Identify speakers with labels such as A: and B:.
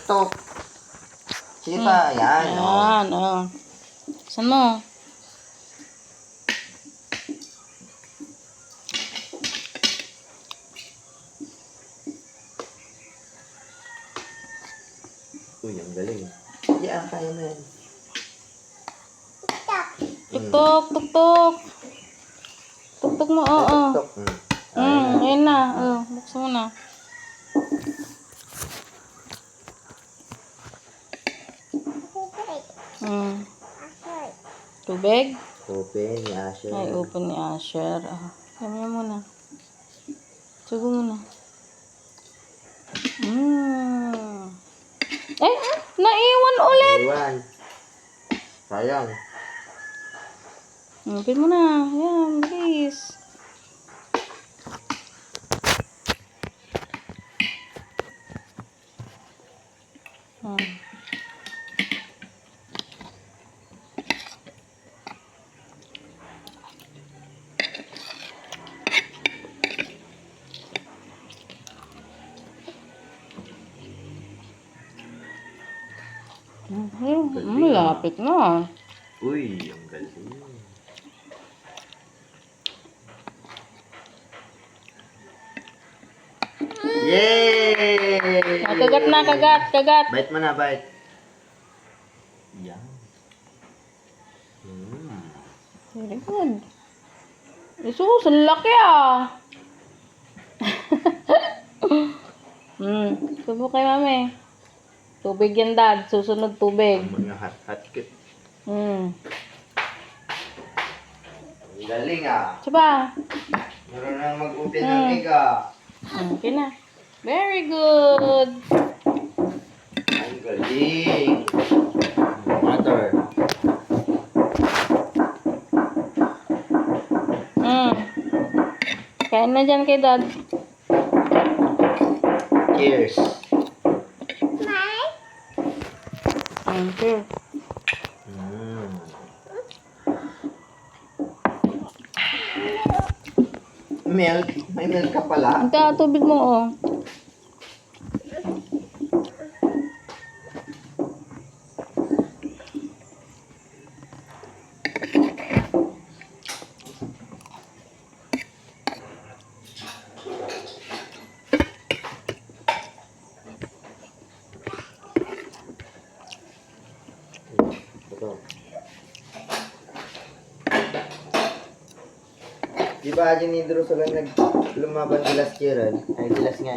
A: Tok. Sige pa, yan.
B: Yan, Saan mo?
A: Uy, ang galing. Yeah, kaya mo yan.
B: Tuktok, tuktok. Tuktok mo, oo.
A: Tok.
B: Ayun na. Buksan mo na. Tubig?
A: Open ni Asher.
B: Ay, open ni Asher. Kaya mo muna. Sugo muna. Naiwan ulit!
A: Iwan. Sayang.
B: Open mo na. Yan, please. Malapit na.
A: Uy, ang galing. Yay!
B: Kagat na, kagat.
A: Bite mo na, bite. Yan.
B: Very good. Jesus, ang laki Subo kay mami. Tubig yan, dad. Susunod tubig.
A: Ang mga hot kit.
B: Hmm.
A: Ang galing
B: Saba.
A: Meron na mag-open ng egg
B: Okay na. Very good.
A: Ang galing. Mother.
B: Kain na dyan kay dad.
A: Cheers.
B: Cheers.
A: Milk. May milk ka pala.
B: Ito, tubig mo,
A: Ito. Di ba, Jinidro, sa lang lumaban di last year, ay di last nga